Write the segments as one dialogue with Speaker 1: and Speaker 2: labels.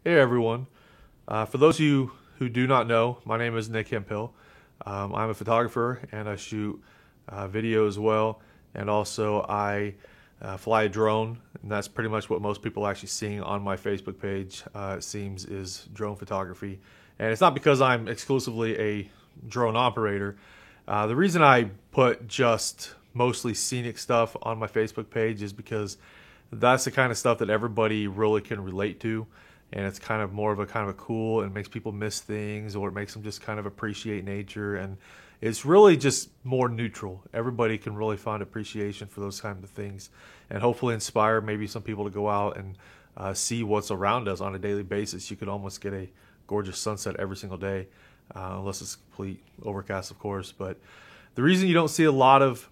Speaker 1: Hey everyone. For those of you who do not know, my name is Nick Hemphill. I'm a photographer and I shoot video as well. And also I fly a drone, and that's pretty much what most people are actually seeing on my Facebook page, it seems, is drone photography. And it's not because I'm exclusively a drone operator. The reason I put just mostly scenic stuff on my Facebook page is because that's the kind of stuff that everybody really can relate to, and it's kind of more of a kind of a cool, and makes people miss things, or it makes them just kind of appreciate nature, and it's really just more neutral. Everybody can really find appreciation for those kinds of things, and hopefully inspire maybe some people to go out and see what's around us on a daily basis. You could almost get a gorgeous sunset every single day, unless it's complete overcast, of course. But the reason you don't see a lot of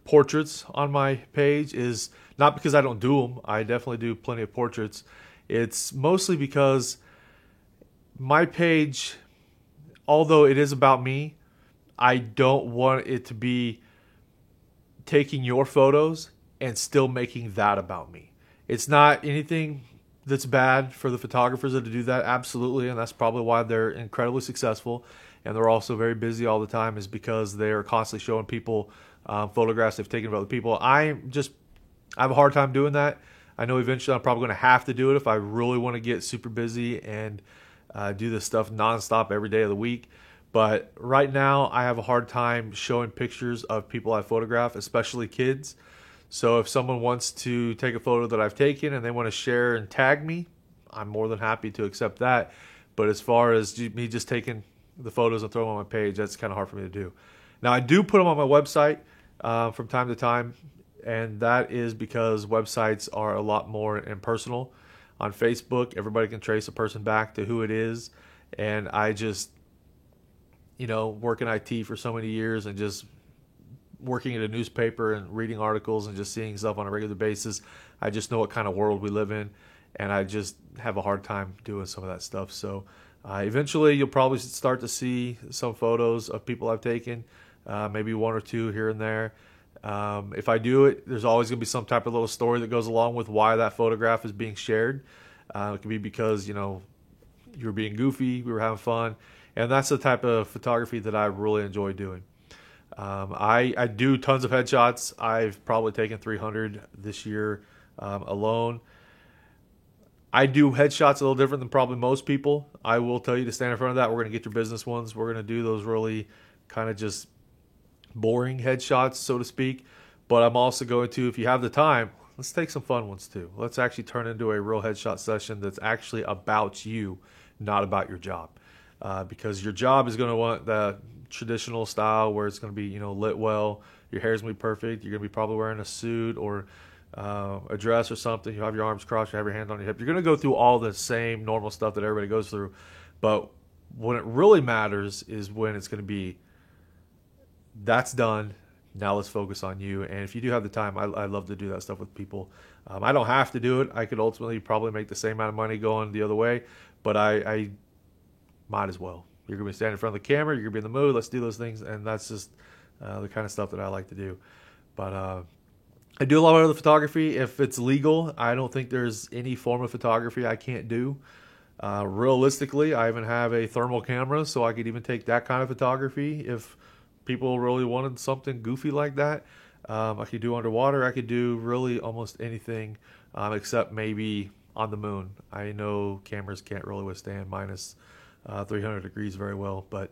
Speaker 1: portraits on my page is not because I don't do them. I definitely do plenty of portraits. It's mostly because my page, although it is about me, I don't want it to be taking your photos and still making that about me. It's not anything that's bad for the photographers that do that, absolutely, and that's probably why they're incredibly successful, and they're also very busy all the time, is because they're constantly showing people photographs they've taken of other people. I have a hard time doing that. I know eventually I'm probably going to have to do it if I really want to get super busy and do this stuff nonstop every day of the week. But right now I have a hard time showing pictures of people I photograph, especially kids. So if someone wants to take a photo that I've taken and they want to share and tag me, I'm more than happy to accept that. But as far as me just taking the photos and throwing them on my page, that's kind of hard for me to do. Now I do put them on my website from time to time, and that is because websites are a lot more impersonal. On Facebook, everybody can trace a person back to who it is, and I just, work in IT for so many years, and just working at a newspaper and reading articles and just seeing stuff on a regular basis, I just know what kind of world we live in, and I just have a hard time doing some of that stuff. So eventually you'll probably start to see some photos of people I've taken, maybe one or two here and there. If I do it, there's always going to be some type of little story that goes along with why that photograph is being shared. It could be because, you were being goofy, we were having fun, and that's the type of photography that I really enjoy doing. I do tons of headshots. I've probably taken 300 this year alone. I do headshots a little different than probably most people. I will tell you to stand in front of that. We're going to get your business ones. We're going to do those really kind of just boring headshots, so to speak. But I'm also going to, if you have the time, let's take some fun ones too. Let's actually turn into a real headshot session that's actually about you, not about your job. Because your job is going to want the traditional style where it's going to be, lit well. Your hair's going to be perfect. You're going to be probably wearing a suit or a dress or something. You have your arms crossed. You have your hand on your hip. You're going to go through all the same normal stuff that everybody goes through. But when it really matters is when it's going to be, that's done. Now let's focus on you. And if you do have the time, I love to do that stuff with people. I don't have to do it. I could ultimately probably make the same amount of money going the other way, but I might as well. You're going to be standing in front of the camera. You're going to be in the mood. Let's do those things. And that's just the kind of stuff that I like to do. But I do a lot of other photography. If it's legal, I don't think there's any form of photography I can't do. Realistically, I even have a thermal camera, so I could even take that kind of photography if people really wanted something goofy like that. I could do underwater. I could do really almost anything except maybe on the moon. I know cameras can't really withstand minus 300 degrees very well, but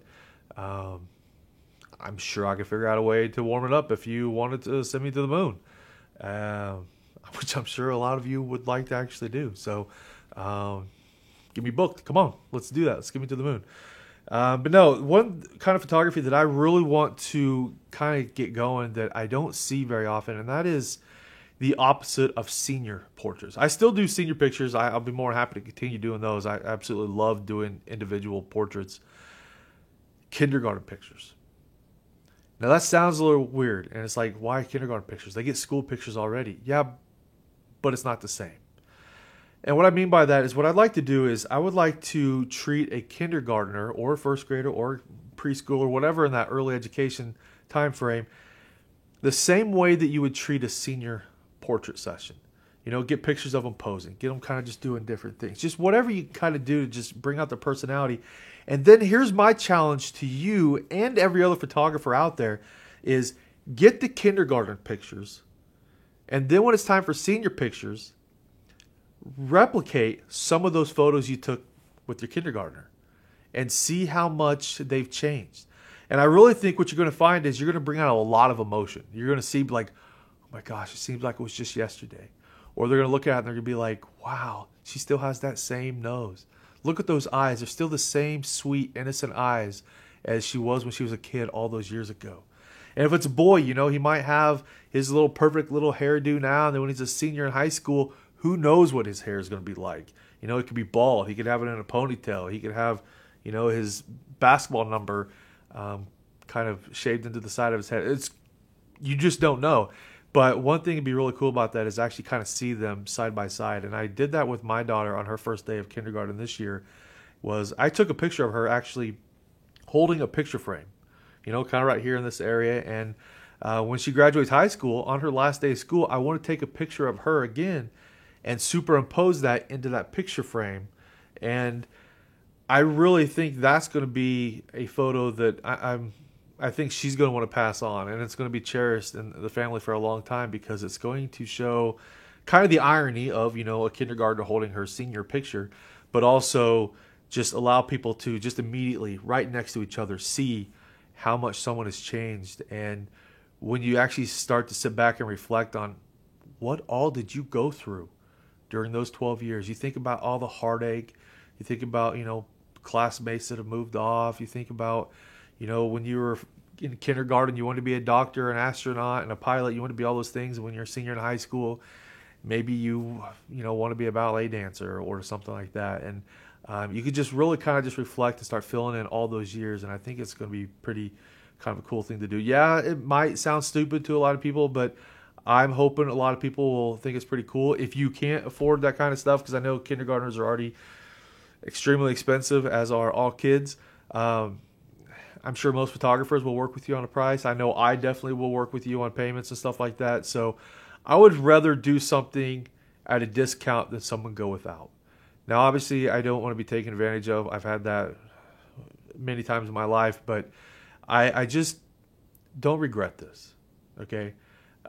Speaker 1: I'm sure I could figure out a way to warm it up if you wanted to send me to the moon, which I'm sure a lot of you would like to actually do. So get me booked. Come on, let's do that. Let's get me to the moon. But no, one kind of photography that I really want to kind of get going that I don't see very often, and that is the opposite of senior portraits. I still do senior pictures. I'll be more happy to continue doing those. I absolutely love doing individual portraits. Kindergarten pictures. Now that sounds a little weird, and it's like, why kindergarten pictures? They get school pictures already. Yeah, but it's not the same. And what I mean by that is what I'd like to do is I would like to treat a kindergartner or first grader or preschool or whatever in that early education time frame the same way that you would treat a senior portrait session. Get pictures of them posing. Get them kind of just doing different things. Just whatever you kind of do to just bring out their personality. And then here's my challenge to you and every other photographer out there is get the kindergarten pictures. And then when it's time for senior pictures, replicate some of those photos you took with your kindergartner and see how much they've changed. And I really think what you're going to find is you're going to bring out a lot of emotion. You're going to see like, oh my gosh, it seems like it was just yesterday. Or they're going to look at it and they're going to be like, wow, she still has that same nose. Look at those eyes. They're still the same sweet, innocent eyes as she was when she was a kid all those years ago. And if it's a boy, he might have his little perfect little hairdo now. And then when he's a senior in high school, who knows what his hair is going to be like. It could be bald. He could have it in a ponytail. He could have, his basketball number kind of shaved into the side of his head. You just don't know. But one thing to be really cool about that is actually kind of see them side by side. And I did that with my daughter on her first day of kindergarten this year. I took a picture of her actually holding a picture frame, kind of right here in this area. And when she graduates high school, on her last day of school, I want to take a picture of her again and superimpose that into that picture frame. And I really think that's going to be a photo that I think she's going to want to pass on, and it's going to be cherished in the family for a long time because it's going to show kind of the irony of, a kindergartner holding her senior picture, but also just allow people to just immediately right next to each other see how much someone has changed. And when you actually start to sit back and reflect on what all did you go through during those 12 years, you think about all the heartache, you think about, classmates that have moved off, you think about when you were in kindergarten, you wanted to be a doctor, an astronaut, and a pilot. You want to be all those things. When you're a senior in high school, maybe you want to be a ballet dancer or something like that. And you could just really kind of just reflect and start filling in all those years. And I think it's going to be pretty kind of a cool thing to do. Yeah, it might sound stupid to a lot of people, but I'm hoping a lot of people will think it's pretty cool. If you can't afford that kind of stuff, because I know kindergartners are already extremely expensive, as are all kids. I'm sure most photographers will work with you on a price. I know I definitely will work with you on payments and stuff like that. So I would rather do something at a discount than someone go without. Now, obviously, I don't want to be taken advantage of. I've had that many times in my life, but I just don't regret this, okay?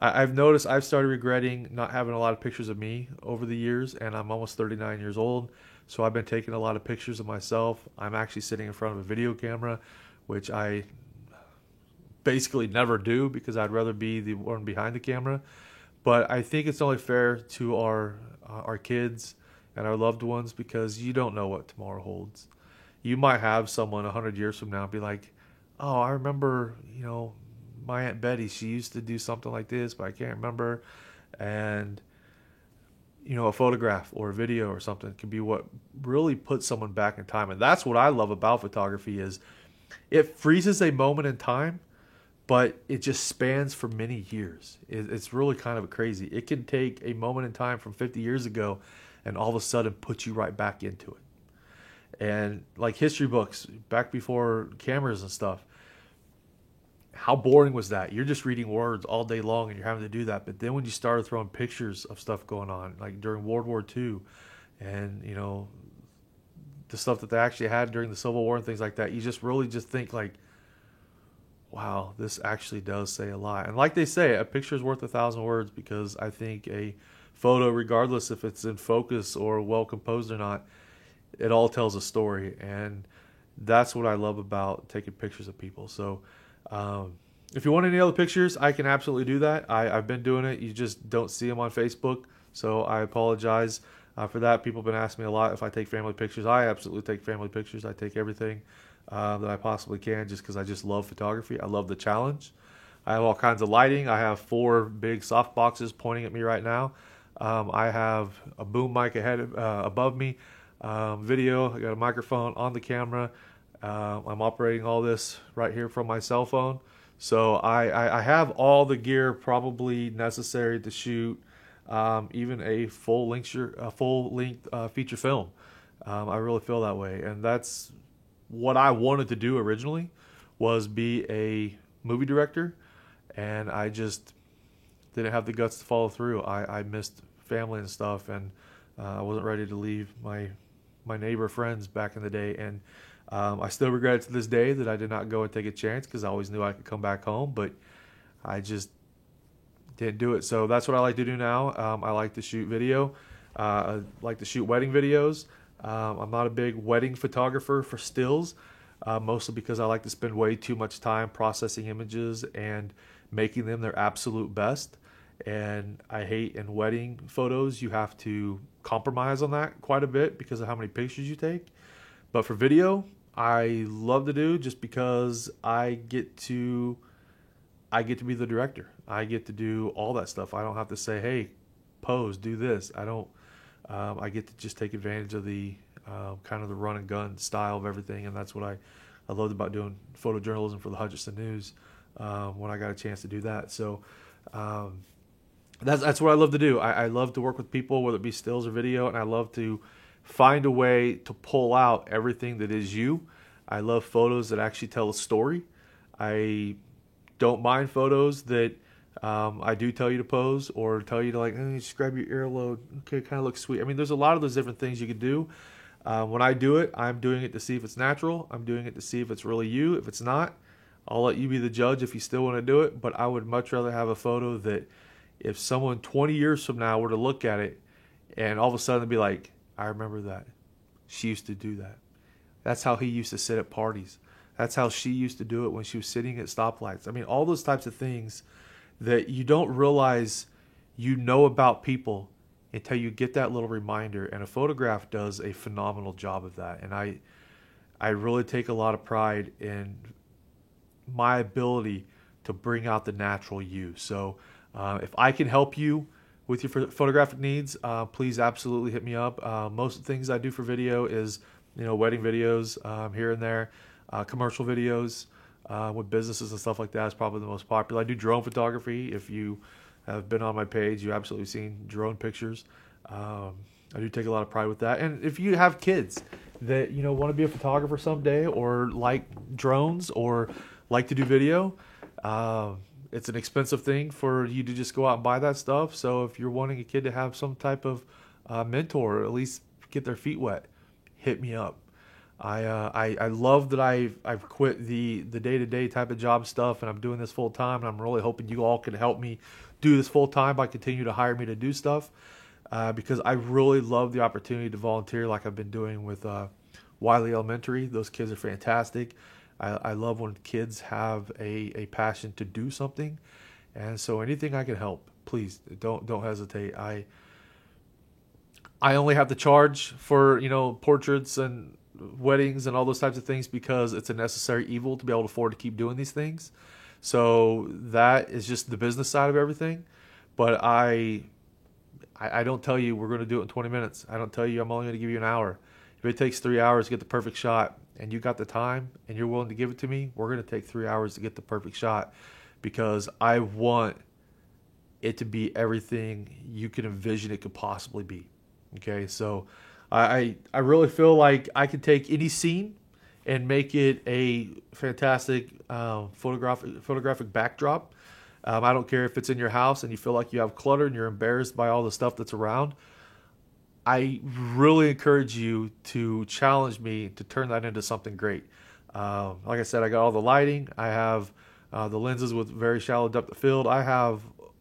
Speaker 1: I've noticed I've started regretting not having a lot of pictures of me over the years, and I'm almost 39 years old, so I've been taking a lot of pictures of myself. I'm actually sitting in front of a video camera, which I basically never do because I'd rather be the one behind the camera. But I think it's only fair to our kids and our loved ones because you don't know what tomorrow holds. You might have someone 100 years from now be like, oh, I remember, my Aunt Betty, she used to do something like this, but I can't remember. And, a photograph or a video or something can be what really puts someone back in time. And that's what I love about photography is it freezes a moment in time, but it just spans for many years. It's really kind of crazy. It can take a moment in time from 50 years ago and all of a sudden put you right back into it. And like history books, back before cameras and stuff, how boring was that? You're just reading words all day long and you're having to do that. But then when you started throwing pictures of stuff going on, like during World War II and, the stuff that they actually had during the Civil War and things like that, you just really just think like, wow, this actually does say a lot. And like they say, a picture is worth 1,000 words because I think a photo, regardless if it's in focus or well composed or not, it all tells a story. And that's what I love about taking pictures of people. So if you want any other pictures, I can absolutely do that. I've been doing it. You just don't see them on Facebook. So I apologize for that. People have been asking me a lot if I take family pictures. I absolutely take family pictures. I take everything that I possibly can just because I just love photography. I love the challenge. I have all kinds of lighting. I have 4 big soft boxes pointing at me right now. I have a boom mic above me, video. I got a microphone on the camera. I'm operating all this right here from my cell phone. So I have all the gear probably necessary to shoot even a full-length feature film. I really feel that way. And that's what I wanted to do originally, was be a movie director. And I just didn't have the guts to follow through. I missed family and stuff, and I wasn't ready to leave my neighbor friends back in the day. And I still regret it to this day that I did not go and take a chance, because I always knew I could come back home, but I just didn't do it. So that's what I like to do now. I like to shoot video. I like to shoot wedding videos. I'm not a big wedding photographer for stills, mostly because I like to spend way too much time processing images and making them their absolute best. And I hate in wedding photos, you have to compromise on that quite a bit because of how many pictures you take. But for video, I love to do, just because I get to be the director. I get to do all that stuff. I don't have to say, hey, pose, do this. I don't. I get to just take advantage of the kind of the run and gun style of everything, and that's what I loved about doing photojournalism for the Hutchinson News when I got a chance to do that. So that's what I love to do. I love to work with people, whether it be stills or video, and I love to find a way to pull out everything that is you. I love photos that actually tell a story. I don't mind photos that I do tell you to pose, or tell you to, like, just grab your earlobe. Okay, kind of looks sweet. I mean, there's a lot of those different things you could do. When I do it, I'm doing it to see if it's natural. I'm doing it to see if it's really you. If it's not, I'll let you be the judge if you still want to do it. But I would much rather have a photo that if someone 20 years from now were to look at it and all of a sudden be like, I remember that. She used to do that. That's how he used to sit at parties. That's how she used to do it when she was sitting at stoplights. I mean, all those types of things that you don't realize you know about people until you get that little reminder. And a photograph does a phenomenal job of that. And I really take a lot of pride in my ability to bring out the natural you. So if I can help you with your photographic needs, please absolutely hit me up. Most of the things I do for video is, wedding videos here and there, commercial videos with businesses and stuff like that is probably the most popular. I do drone photography. If you have been on my page, you absolutely seen drone pictures. I do take a lot of pride with that. And if you have kids that want to be a photographer someday, or like drones, or like to do video, it's an expensive thing for you to just go out and buy that stuff. So if you're wanting a kid to have some type of mentor, or at least get their feet wet, hit me up. I love that I've quit the day-to-day type of job stuff, and I'm doing this full time. And I'm really hoping you all can help me do this full time by continuing to hire me to do stuff, because I really love the opportunity to volunteer, like I've been doing with Wiley Elementary. Those kids are fantastic. I love when kids have a passion to do something, and so anything I can help, please don't hesitate. I only have to charge for portraits and weddings and all those types of things because it's a necessary evil to be able to afford to keep doing these things. So that is just the business side of everything. But I don't tell you we're going to do it in 20 minutes. I don't tell you I'm only going to give you an hour. If it takes 3 hours to get the perfect shot, and you got the time and you're willing to give it to me, we're going to take 3 hours to get the perfect shot, because I want it to be everything you can envision it could possibly be. Okay, so I really feel like I can take any scene and make it a fantastic photographic backdrop. I don't care if it's in your house and you feel like you have clutter and you're embarrassed by all the stuff that's around. I really encourage you to challenge me to turn that into something great. Like I said, I got all the lighting. I have the lenses with very shallow depth of field. I have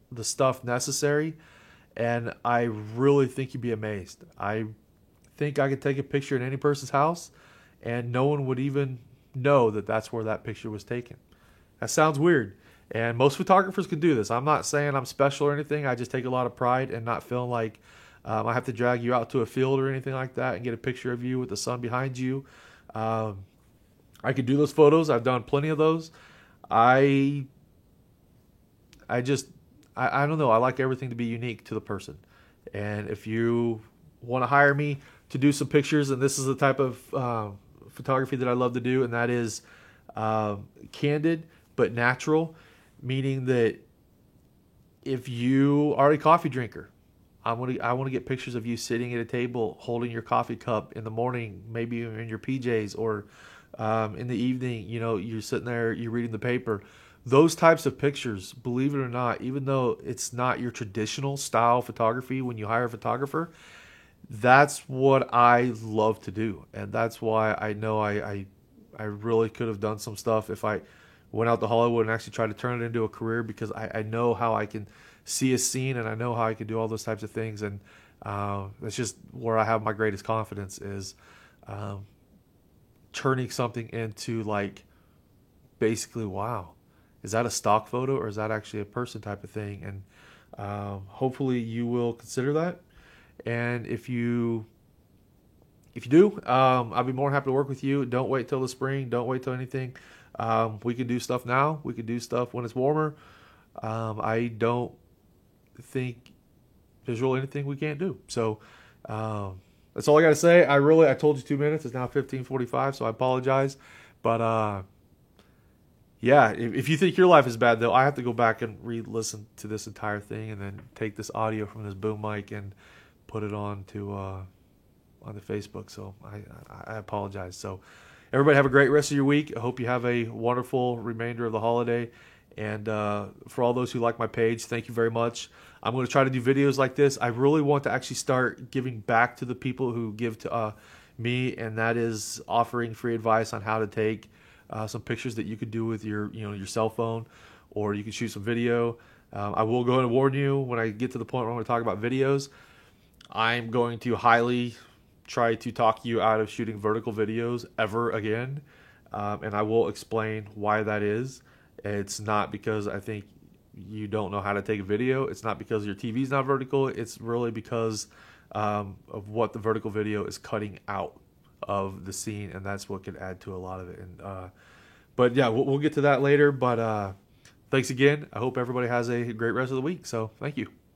Speaker 1: the stuff necessary, and I really think you'd be amazed. I think I could take a picture in any person's house and no one would even know that that's where that picture was taken. That sounds weird, and most photographers can do this. I'm not saying I'm special or anything. I just take a lot of pride in not feeling like I have to drag you out to a field or anything like that and get a picture of you with the sun behind you. I could do those photos. I've done plenty of those. I don't know. I like everything to be unique to the person. And if you want to hire me to do some pictures, and this is the type of photography that I love to do, and that is candid but natural, meaning that if you are a coffee drinker, I want to get pictures of you sitting at a table holding your coffee cup in the morning, maybe in your PJs, or in the evening, you're sitting there, you're reading the paper. those types of pictures, believe it or not, even though it's not your traditional style photography when you hire a photographer, that's what I love to do. And that's why I know I really could have done some stuff if I went out to Hollywood and actually tried to turn it into a career, because I know how I can see a scene and I know how I can do all those types of things. And that's just where I have my greatest confidence, is turning something into, like, basically, wow, is that a stock photo or is that actually a person type of thing? And hopefully you will consider that. And if you do, I'll be more than happy to work with you. Don't wait till the spring. Don't wait till anything. We can do stuff now. We can do stuff when it's warmer. I don't think there's really anything we can't do. So that's all I got to say. I told you 2 minutes. It's now 15:45, so I apologize. But yeah, if you think your life is bad, though, I have to go back and re-listen to this entire thing and then take this audio from this boom mic and put it on the Facebook. So I apologize. So everybody have a great rest of your week. I hope you have a wonderful remainder of the holiday. And for all those who like my page, thank you very much. I'm going to try to do videos like this. I really want to actually start giving back to the people who give to me, and that is offering free advice on how to take some pictures that you could do with your cell phone, or you can shoot some video. I will go ahead and warn you, when I get to the point where I'm going to talk about videos, I'm going to highly try to talk you out of shooting vertical videos ever again. And I will explain why that is. It's not because I think you don't know how to take a video. It's not because your TV's not vertical. It's really because of what the vertical video is cutting out of the scene, and that's what could add to a lot of it. And but yeah, we'll get to that later. But thanks again. I hope everybody has a great rest of the week. So thank you.